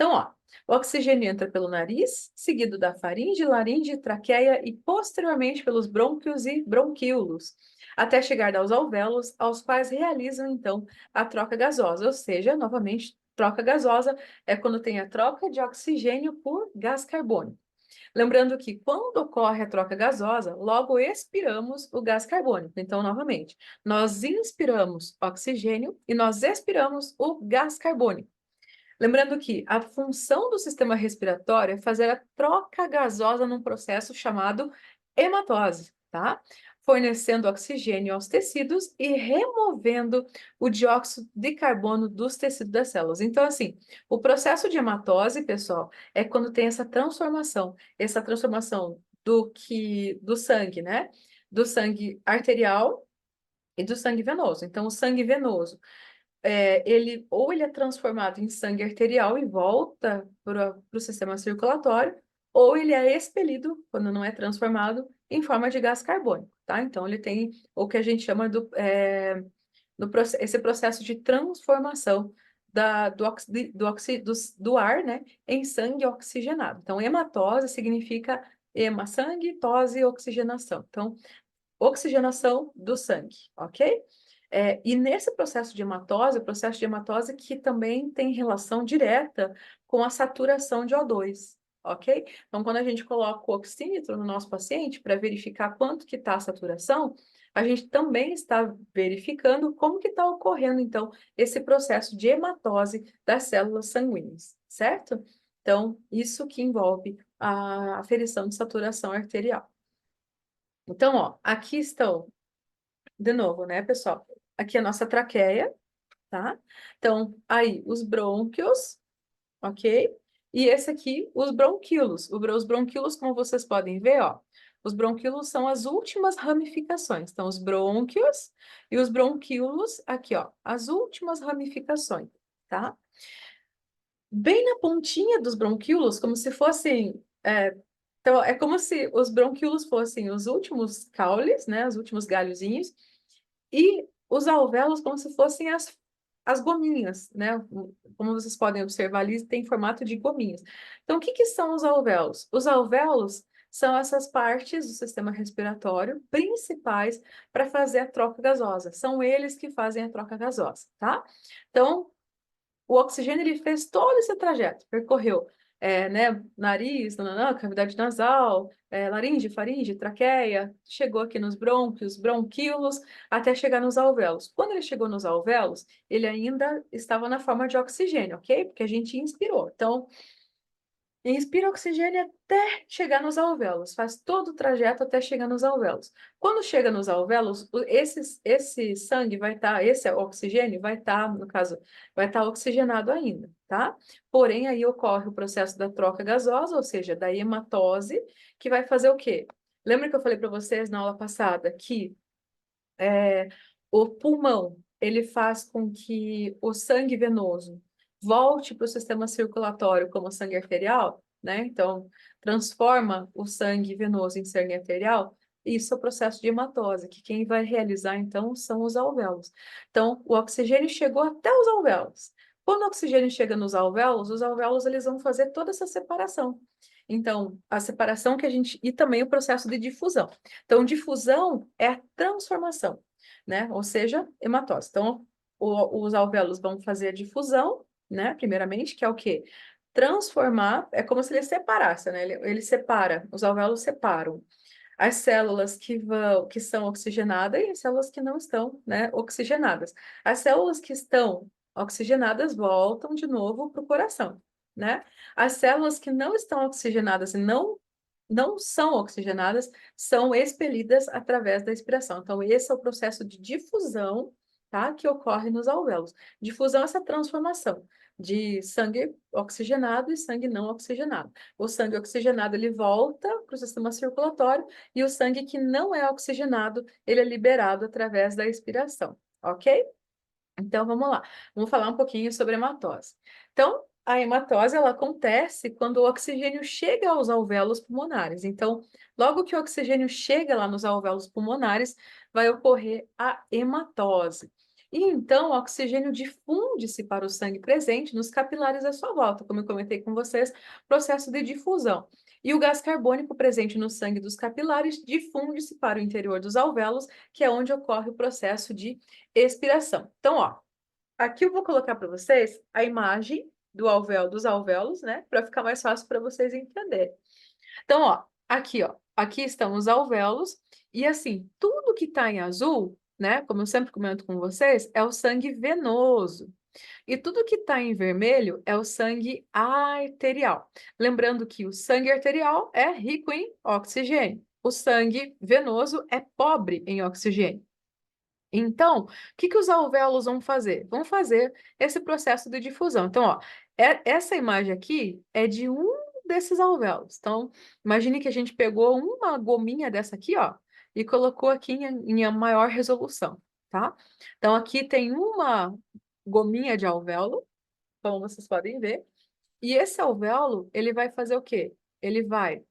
Então, ó, o oxigênio entra pelo nariz, seguido da faringe, laringe, traqueia e posteriormente pelos brônquios e bronquíolos, até chegar aos alvéolos, aos quais realizam, então, a troca gasosa, ou seja, novamente, troca gasosa é quando tem a troca de oxigênio por gás carbônico. Lembrando que quando ocorre a troca gasosa, logo expiramos o gás carbônico. Então, novamente, nós inspiramos oxigênio e nós expiramos o gás carbônico. Lembrando que a função do sistema respiratório é fazer a troca gasosa num processo chamado hematose, tá? Fornecendo oxigênio aos tecidos e removendo o dióxido de carbono dos tecidos das células. Então, assim, o processo de hematose, pessoal, é quando tem essa transformação do sangue, né? Do sangue arterial e do sangue venoso. Então, o sangue venoso ele é transformado em sangue arterial e volta para o sistema circulatório, ou ele é expelido, quando não é transformado, em forma de gás carbônico, tá? Então, ele tem o que a gente chama esse processo de transformação do ar, né, em sangue oxigenado. Então, hematose significa sangue, tose, oxigenação. Então, oxigenação do sangue, ok? E nesse processo de hematose que também tem relação direta com a saturação de O2, ok? Então, quando a gente coloca o oxímetro no nosso paciente para verificar quanto que está a saturação, a gente também está verificando como que está ocorrendo, então, esse processo de hematose das células sanguíneas, certo? Então, isso que envolve a aferição de saturação arterial. Então, ó, aqui estão de novo, né, pessoal? Aqui é a nossa traqueia, tá? Então, aí, os brônquios, ok? E esse aqui, os bronquíolos. Os bronquíolos, como vocês podem ver, ó, os bronquíolos são as últimas ramificações. Então, os brônquios e os bronquíolos, aqui, ó, as últimas ramificações, tá? Bem na pontinha dos bronquíolos, como se fossem... então, é como se os bronquíolos fossem os últimos caules, né, os últimos galhozinhos, e os alvéolos como se fossem as gominhas, né? Como vocês podem observar ali, tem formato de gominhas. Então, o que que são os alvéolos? Os alvéolos são essas partes do sistema respiratório principais para fazer a troca gasosa. São eles que fazem a troca gasosa, tá? Então, o oxigênio ele fez todo esse trajeto, percorreu né, nariz, nananã, cavidade nasal, laringe, faringe, traqueia, chegou aqui nos brônquios, bronquíolos, até chegar nos alvéolos. Quando ele chegou nos alvéolos, ele ainda estava na forma de oxigênio, ok? Porque a gente inspirou. Então, inspira oxigênio até chegar nos alvéolos, faz todo o trajeto até chegar nos alvéolos. Quando chega nos alvéolos, esse sangue vai estar, esse oxigênio vai estar, no caso, vai estar oxigenado ainda, tá? Porém, aí ocorre o processo da troca gasosa, ou seja, da hematose, que vai fazer o quê? Lembra que eu falei para vocês na aula passada que o pulmão, ele faz com que o sangue venoso volte para o sistema circulatório como sangue arterial, né? Então, transforma o sangue venoso em sangue arterial. Isso é o processo de hematose, que quem vai realizar, então, são os alvéolos. Então, o oxigênio chegou até os alvéolos. Quando o oxigênio chega nos alvéolos, os alvéolos eles vão fazer toda essa separação. Então, a separação que a gente... E também o processo de difusão. Então, difusão é a transformação, né? Ou seja, hematose. Então, os alvéolos vão fazer a difusão, né? Primeiramente, que é o quê? Transformar, é como se ele separasse, né? Ele separa, os alvéolos separam as células que são oxigenadas e as células que não estão, né, oxigenadas. As células que estão oxigenadas voltam de novo para o coração, né? As células que não estão oxigenadas e não são oxigenadas, são expelidas através da expiração. Então, esse é o processo de difusão, tá? Que ocorre nos alvéolos. Difusão é essa transformação de sangue oxigenado e sangue não oxigenado. O sangue oxigenado, ele volta para o sistema circulatório e o sangue que não é oxigenado, ele é liberado através da expiração, ok? Então, vamos lá. Vamos falar um pouquinho sobre hematose. Então, a hematose, ela acontece quando o oxigênio chega aos alvéolos pulmonares. Então, logo que o oxigênio chega lá nos alvéolos pulmonares, vai ocorrer a hematose. E então o oxigênio difunde-se para o sangue presente nos capilares à sua volta, como eu comentei com vocês, processo de difusão. E o gás carbônico presente no sangue dos capilares difunde-se para o interior dos alvéolos, que é onde ocorre o processo de expiração. Então, ó, aqui eu vou colocar para vocês a imagem do alvéolo, dos alvéolos, né, para ficar mais fácil para vocês entenderem. Então, ó, aqui estão os alvéolos, e assim, tudo que está em azul, né, como eu sempre comento com vocês, é o sangue venoso. E tudo que está em vermelho é o sangue arterial. Lembrando que o sangue arterial é rico em oxigênio. O sangue venoso é pobre em oxigênio. Então, o que que os alvéolos vão fazer? Vão fazer esse processo de difusão. Então, ó, essa imagem aqui é de um desses alvéolos. Então, imagine que a gente pegou uma gominha dessa aqui, ó, e colocou aqui em maior resolução, tá? Então, aqui tem uma gominha de alvéolo, como vocês podem ver, e esse alvéolo, ele vai fazer o quê? Ele vai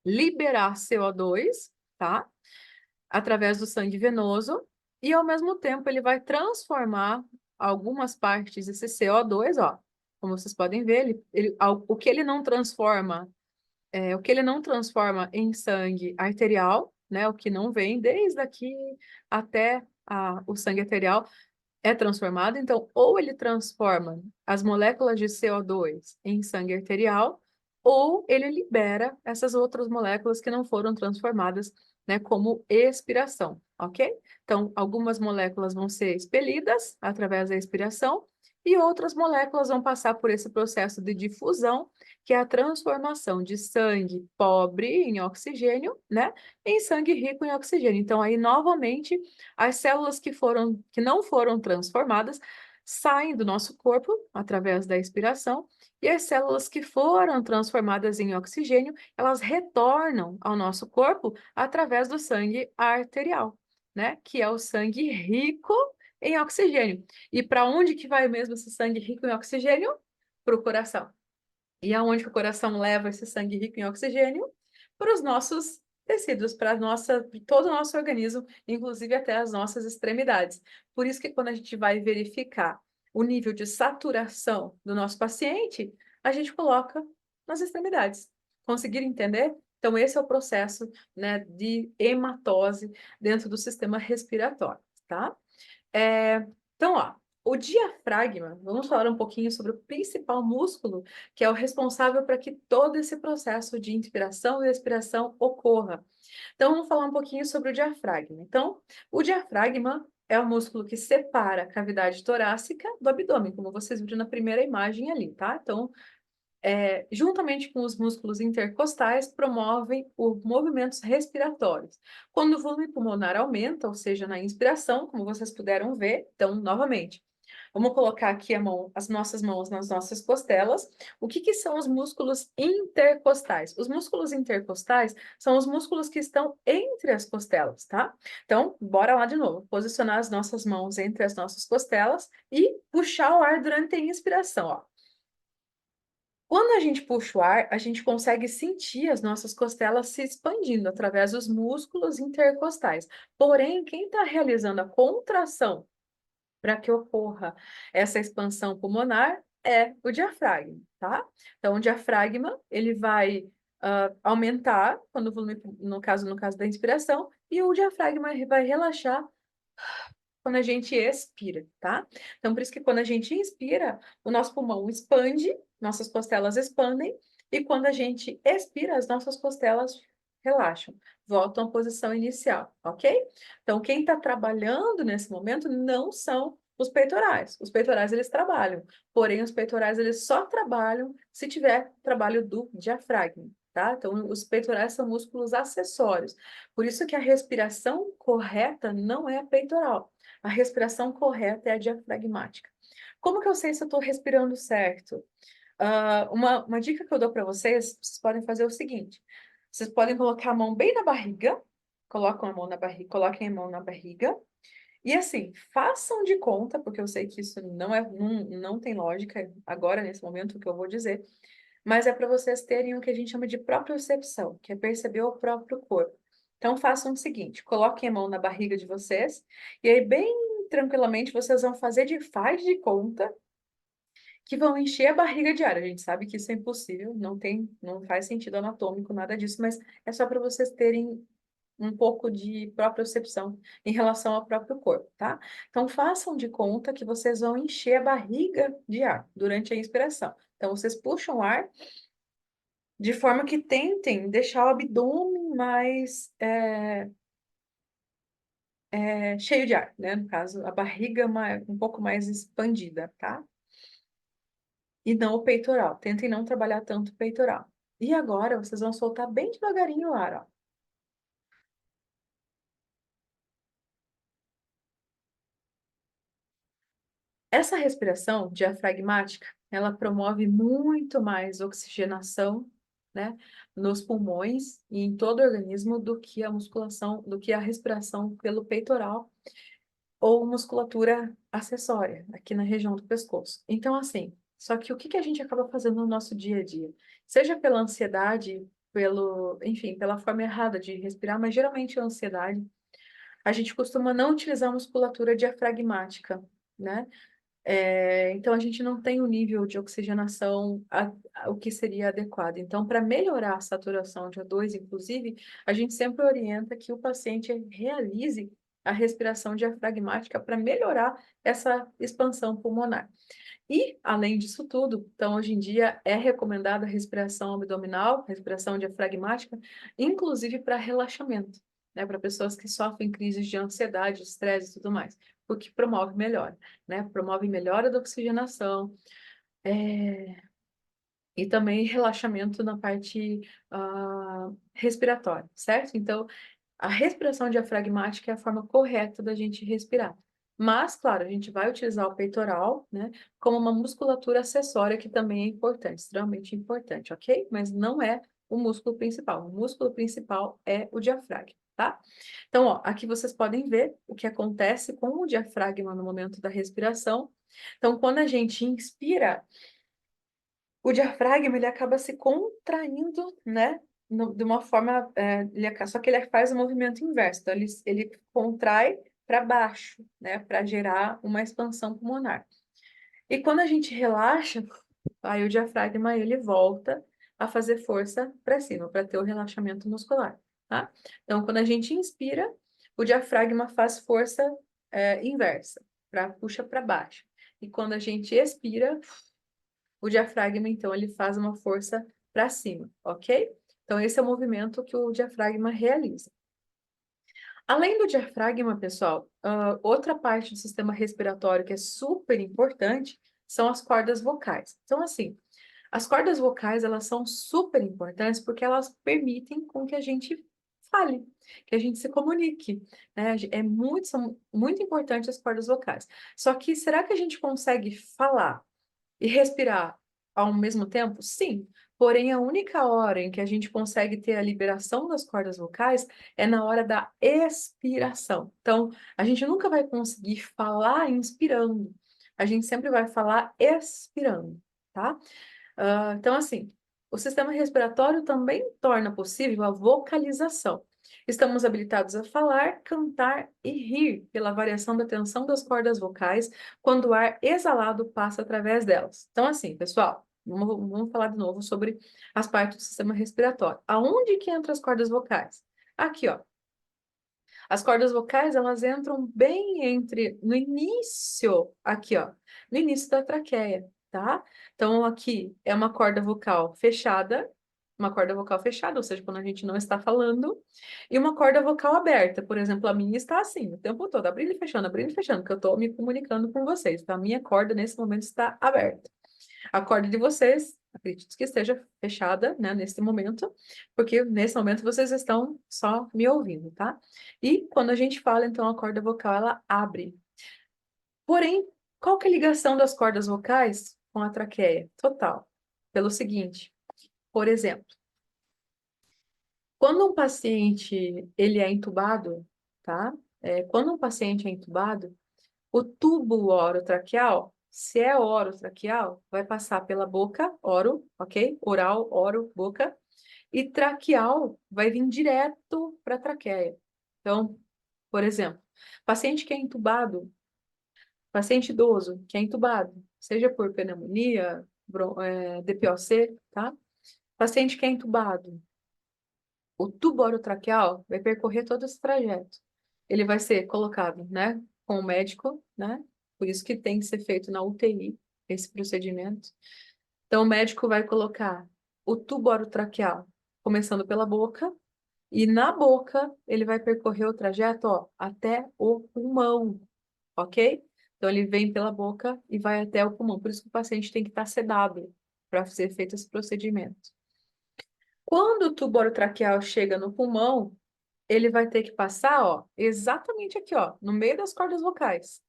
liberar CO2, tá? Através do sangue venoso, e ao mesmo tempo ele vai transformar algumas partes desse CO2, ó, como vocês podem ver, o que ele não transforma, o que ele não transforma em sangue arterial, né, o que não vem desde aqui até o sangue arterial, é transformado, então, ou ele transforma as moléculas de CO2 em sangue arterial, ou ele libera essas outras moléculas que não foram transformadas, né, como expiração, ok? Então, algumas moléculas vão ser expelidas através da expiração, e outras moléculas vão passar por esse processo de difusão, que é a transformação de sangue pobre em oxigênio, né, em sangue rico em oxigênio. Então, aí, novamente, as células que não foram transformadas saem do nosso corpo através da expiração, e as células que foram transformadas em oxigênio, elas retornam ao nosso corpo através do sangue arterial, né? Que é o sangue rico em oxigênio. E para onde que vai mesmo esse sangue rico em oxigênio? Para o coração. E aonde que o coração leva esse sangue rico em oxigênio? Para os nossos tecidos, para todo o nosso organismo, inclusive até as nossas extremidades. Por isso que quando a gente vai verificar o nível de saturação do nosso paciente, a gente coloca nas extremidades. Conseguir entender? Então, esse é o processo, né, de hematose dentro do sistema respiratório, tá? Então, ó, o diafragma, vamos falar um pouquinho sobre o principal músculo que é o responsável para que todo esse processo de inspiração e expiração ocorra. Então, vamos falar um pouquinho sobre o diafragma. Então, o diafragma é o músculo que separa a cavidade torácica do abdômen, como vocês viram na primeira imagem ali, tá? Então, juntamente com os músculos intercostais, promovem os movimentos respiratórios. Quando o volume pulmonar aumenta, ou seja, na inspiração, como vocês puderam ver, então, novamente, vamos colocar aqui as nossas mãos nas nossas costelas. O que que são os músculos intercostais? Os músculos intercostais são os músculos que estão entre as costelas, tá? Então, bora lá de novo. Posicionar as nossas mãos entre as nossas costelas e puxar o ar durante a inspiração, ó. Quando a gente puxa o ar, a gente consegue sentir as nossas costelas se expandindo através dos músculos intercostais. Porém, quem está realizando a contração para que ocorra essa expansão pulmonar é o diafragma, tá? Então, o diafragma, ele vai aumentar quando o volume, no caso da inspiração, e o diafragma vai relaxar quando a gente expira, tá? Então, por isso que quando a gente inspira, o nosso pulmão expande, nossas costelas expandem, e quando a gente expira, as nossas costelas relaxam, voltam à posição inicial, ok? Então, quem está trabalhando nesse momento não são os peitorais. Os peitorais, eles trabalham, porém, os peitorais, eles só trabalham se tiver trabalho do diafragma, tá? Então, os peitorais são músculos acessórios. Por isso que a respiração correta não é a peitoral. A respiração correta é a diafragmática. Como que eu sei se eu estou respirando certo? Uma dica que eu dou para vocês podem fazer o seguinte: vocês podem colocar a mão bem na barriga, coloquem a mão na barriga, e assim, façam de conta, porque eu sei que isso não tem lógica agora, nesse momento, o que eu vou dizer, mas é para vocês terem o que a gente chama de propriocepção, que é perceber o próprio corpo. Então, façam o seguinte: coloquem a mão na barriga de vocês, e aí, bem tranquilamente vocês vão fazer faz de conta que vão encher a barriga de ar. A gente sabe que isso é impossível, não faz sentido anatômico, nada disso, mas é só para vocês terem um pouco de propriocepção em relação ao próprio corpo, tá? Então, façam de conta que vocês vão encher a barriga de ar durante a inspiração. Então, vocês puxam o ar de forma que tentem deixar o abdômen mais cheio de ar, né? No caso, a barriga um pouco mais expandida, tá? E não o peitoral. Tentem não trabalhar tanto o peitoral. E agora, vocês vão soltar bem devagarinho o ar, ó. Essa respiração diafragmática, ela promove muito mais oxigenação, né, nos pulmões e em todo o organismo do que a musculação, do que a respiração pelo peitoral ou musculatura acessória, aqui na região do pescoço. Então, assim, só que o que que a gente acaba fazendo no nosso dia a dia? Seja pela ansiedade, enfim, pela forma errada de respirar, mas geralmente a ansiedade, a gente costuma não utilizar a musculatura diafragmática, né? Então, a gente não tem o nível de oxigenação o que seria adequado. Então, para melhorar a saturação de O2, inclusive, a gente sempre orienta que o paciente realize a respiração diafragmática para melhorar essa expansão pulmonar. E, além disso tudo, então, hoje em dia é recomendada a respiração abdominal, respiração diafragmática, inclusive para relaxamento, né? Para pessoas que sofrem crises de ansiedade, estresse e tudo mais, porque promove melhora, né? Promove melhora da oxigenação, e também relaxamento na parte respiratória, certo? Então, a respiração diafragmática é a forma correta da gente respirar. Mas, claro, a gente vai utilizar o peitoral, né, como uma musculatura acessória que também é importante, extremamente importante, ok? Mas não é o músculo principal. O músculo principal é o diafragma, tá? Então, ó, aqui vocês podem ver o que acontece com o diafragma no momento da respiração. Então, quando a gente inspira, o diafragma ele acaba se contraindo, né? De uma forma, só que ele faz o movimento inverso, então ele contrai para baixo, né? Para gerar uma expansão pulmonar. E quando a gente relaxa, aí o diafragma ele volta a fazer força para cima, para ter o relaxamento muscular, tá? Então, quando a gente inspira, o diafragma faz força inversa, puxa para baixo. E quando a gente expira, o diafragma, então, ele faz uma força para cima, ok? Então, esse é o movimento que o diafragma realiza. Além do diafragma, pessoal, outra parte do sistema respiratório que é super importante são as cordas vocais. Então, assim, as cordas vocais, elas são super importantes porque elas permitem com que a gente fale, que a gente se comunique, né? São muito importantes as cordas vocais. Só que, será que a gente consegue falar e respirar ao mesmo tempo? Sim. Porém, a única hora em que a gente consegue ter a liberação das cordas vocais é na hora da expiração. Então, a gente nunca vai conseguir falar inspirando. A gente sempre vai falar expirando, tá? Então, assim, o sistema respiratório também torna possível a vocalização. Estamos habilitados a falar, cantar e rir pela variação da tensão das cordas vocais quando o ar exalado passa através delas. Então, assim, pessoal, vamos falar de novo sobre as partes do sistema respiratório. Aonde que entram as cordas vocais? Aqui, ó. As cordas vocais, elas entram bem no início, aqui, ó, no início da traqueia, tá? Então, aqui é uma corda vocal fechada, ou seja, quando a gente não está falando, e uma corda vocal aberta. Por exemplo, a minha está assim, o tempo todo, abrindo e fechando, que eu estou me comunicando com vocês. Então, a minha corda, nesse momento, está aberta. A corda de vocês, acredito que esteja fechada, né, nesse momento, porque nesse momento vocês estão só me ouvindo, tá? E quando a gente fala, então, a corda vocal, ela abre. Porém, qual que é a ligação das cordas vocais com a traqueia? Total. Pelo seguinte, por exemplo, quando um paciente, ele é intubado, tá? Quando um paciente é intubado, o tubo orotraqueal, se é orotraqueal, vai passar pela boca, oro, ok? Oral, oro, boca. E traqueal vai vir direto para a traqueia. Então, por exemplo, paciente que é intubado, Paciente idoso que é entubado, seja por pneumonia, DPOC, tá? Paciente que é entubado, o tubo orotraqueal vai percorrer todo esse trajeto. Ele vai ser colocado, né, com o médico, né? Por isso que tem que ser feito na UTI, esse procedimento. Então, o médico vai colocar o tubo orotraqueal, começando pela boca, e na boca ele vai percorrer o trajeto, ó, até o pulmão, ok? Então, ele vem pela boca e vai até o pulmão. Por isso que o paciente tem que estar sedado para ser feito esse procedimento. Quando o tubo orotraqueal chega no pulmão, ele vai ter que passar, ó, exatamente aqui, ó, no meio das cordas vocais,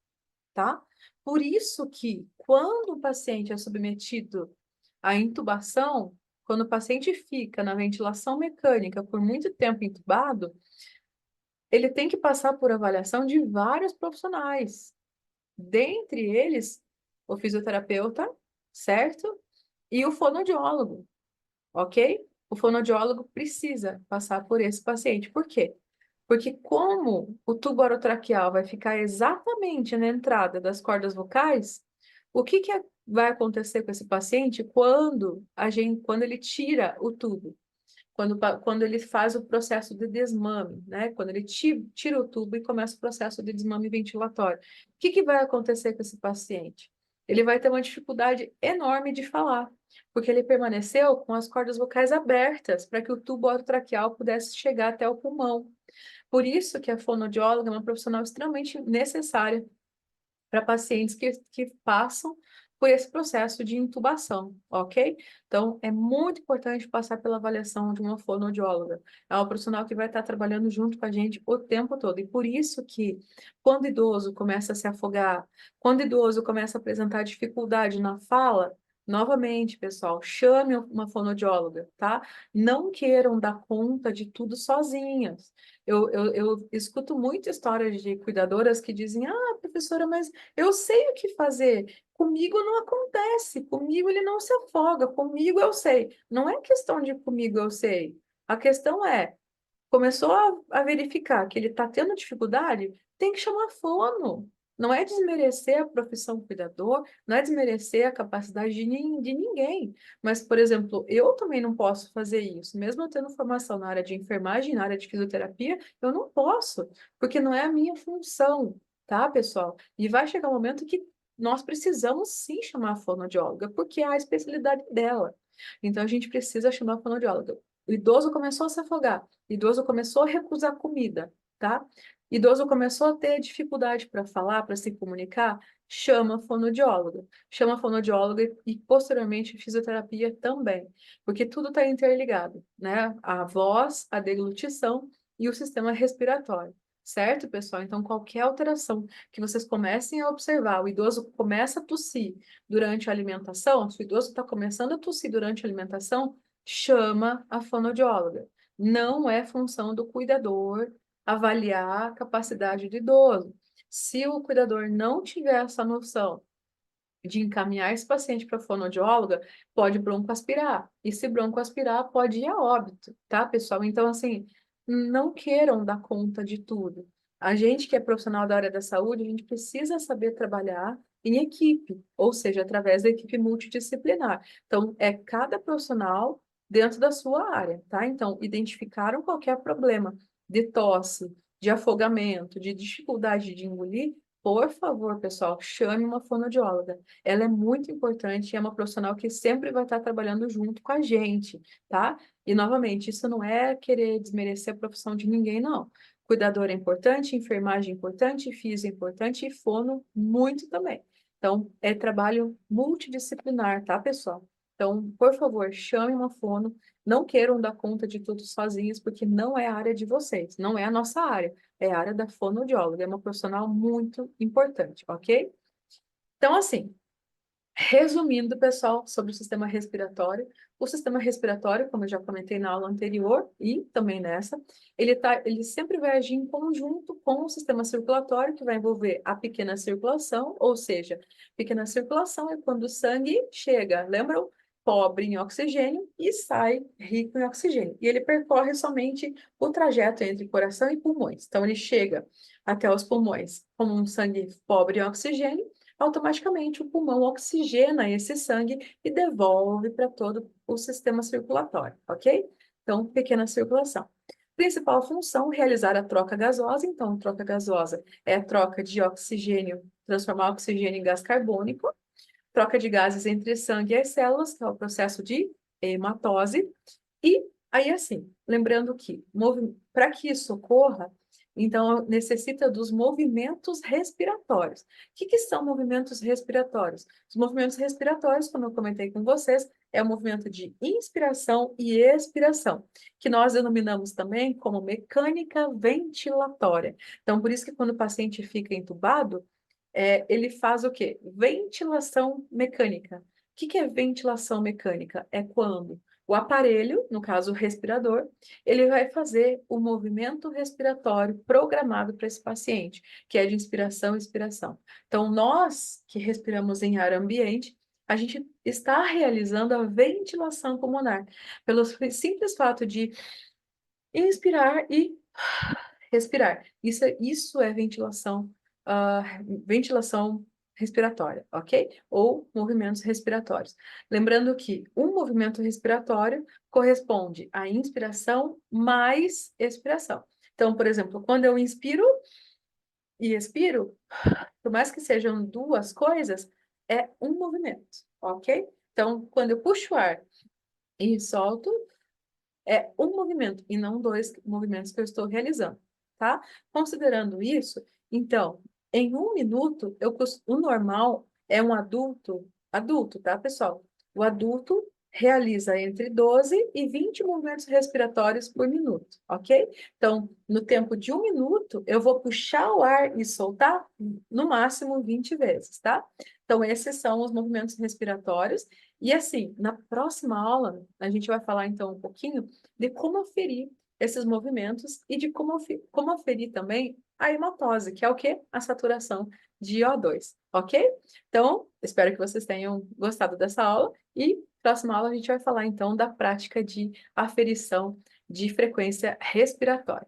tá? Por isso que quando o paciente é submetido à intubação, quando o paciente fica na ventilação mecânica por muito tempo entubado, ele tem que passar por avaliação de vários profissionais, dentre eles o fisioterapeuta, certo? E o fonoaudiólogo, ok? O fonoaudiólogo precisa passar por esse paciente. Por quê? Porque como o tubo orotraqueal vai ficar exatamente na entrada das cordas vocais, o que vai acontecer com esse paciente quando ele tira o tubo? Quando ele faz o processo de desmame, né? Quando ele tira o tubo e começa o processo de desmame ventilatório. O que vai acontecer com esse paciente? Ele vai ter uma dificuldade enorme de falar, porque ele permaneceu com as cordas vocais abertas para que o tubo orotraqueal pudesse chegar até o pulmão. Por isso que a fonoaudióloga é uma profissional extremamente necessária para pacientes que passam por esse processo de intubação, ok? Então, é muito importante passar pela avaliação de uma fonoaudióloga. É uma profissional que vai estar trabalhando junto com a gente o tempo todo. E por isso que, quando o idoso começa a se afogar, quando o idoso começa a apresentar dificuldade na fala, novamente, pessoal, chame uma fonoaudióloga, tá? Não queiram dar conta de tudo sozinhas. Eu escuto muitas histórias de cuidadoras que dizem: ah, professora, mas eu sei o que fazer. Comigo não acontece. Comigo ele não se afoga. Comigo eu sei. Não é questão de comigo eu sei. A questão é, começou a verificar que ele está tendo dificuldade, tem que chamar fono. Não é desmerecer a profissão cuidador, não é desmerecer a capacidade de ninguém. Mas, por exemplo, eu também não posso fazer isso. Mesmo eu tendo formação na área de enfermagem, na área de fisioterapia, eu não posso, porque não é a minha função, tá, pessoal? E vai chegar um momento que nós precisamos sim chamar a fonoaudióloga, porque é a especialidade dela. Então, a gente precisa chamar a fonoaudióloga. O idoso começou a se afogar, o idoso começou a recusar comida, tá? O idoso começou a ter dificuldade para falar, para se comunicar, chama a fonoaudióloga. Chama a fonoaudióloga e, posteriormente, fisioterapia também, porque tudo está interligado, né? A voz, a deglutição e o sistema respiratório. Certo, pessoal? Então, qualquer alteração que vocês comecem a observar, o idoso começa a tossir durante a alimentação, se o idoso está começando a tossir durante a alimentação, chama a fonoaudióloga. Não é função do cuidador avaliar a capacidade do idoso. Se o cuidador não tiver essa noção de encaminhar esse paciente para a fonoaudióloga, pode broncoaspirar. E se broncoaspirar, pode ir a óbito, tá, pessoal? Então, assim, não queiram dar conta de tudo. A gente que é profissional da área da saúde, a gente precisa saber trabalhar em equipe, ou seja, através da equipe multidisciplinar. Então, é cada profissional dentro da sua área, tá? Então, identificaram qualquer problema de tosse, de afogamento, de dificuldade de engolir, por favor, pessoal, chame uma fonoaudióloga. Ela é muito importante e é uma profissional que sempre vai estar trabalhando junto com a gente, tá? E, novamente, isso não é querer desmerecer a profissão de ninguém, não. Cuidador é importante, enfermagem é importante, físio é importante e fono muito também. Então, é trabalho multidisciplinar, tá, pessoal? Então, por favor, chame uma fono. Não queiram dar conta de tudo sozinhos, porque não é a área de vocês, não é a nossa área, é a área da fonoaudióloga, é uma profissional muito importante, ok? Então, assim, resumindo, pessoal, sobre o sistema respiratório, como eu já comentei na aula anterior e também nessa, ele sempre vai agir em conjunto com o sistema circulatório, que vai envolver a pequena circulação, ou seja, pequena circulação é quando o sangue chega, lembram? Pobre em oxigênio e sai rico em oxigênio. E ele percorre somente o trajeto entre coração e pulmões. Então, ele chega até os pulmões como um sangue pobre em oxigênio automaticamente o pulmão oxigena esse sangue e devolve para todo o sistema circulatório, ok? Então, pequena circulação. Principal função, realizar a troca gasosa. Então, troca gasosa é a troca de oxigênio, transformar oxigênio em gás carbônico, troca de gases entre sangue e as células, que é o processo de hematose. E aí, assim, lembrando que para que isso ocorra, então necessita dos movimentos respiratórios. O que são movimentos respiratórios? Os movimentos respiratórios, como eu comentei com vocês, é o movimento de inspiração e expiração, que nós denominamos também como mecânica ventilatória. Então, por isso que quando o paciente fica entubado, ele faz o quê? Ventilação mecânica. O que é ventilação mecânica? É quando o aparelho, no caso o respirador, ele vai fazer o movimento respiratório programado para esse paciente, que é de inspiração e expiração. Então, nós que respiramos em ar ambiente, a gente está realizando a ventilação pulmonar, pelo simples fato de inspirar e respirar. Isso é ventilação respiratória, ok? Ou movimentos respiratórios. Lembrando que um movimento respiratório corresponde à inspiração mais expiração. Então, por exemplo, quando eu inspiro e expiro, por mais que sejam duas coisas, é um movimento, ok? Então, quando eu puxo o ar e solto, é um movimento e não dois movimentos que eu estou realizando, tá? Considerando isso, então, em um minuto, o normal é um adulto, tá, pessoal? O adulto realiza entre 12 e 20 movimentos respiratórios por minuto, ok? Então, no tempo de um minuto, eu vou puxar o ar e soltar no máximo 20 vezes, tá? Então, esses são os movimentos respiratórios. E assim, na próxima aula, a gente vai falar então um pouquinho de como aferir esses movimentos e de como aferir também a hematose, que é o quê? A saturação de O2, ok? Então, espero que vocês tenham gostado dessa aula e próxima aula a gente vai falar então da prática de aferição de frequência respiratória.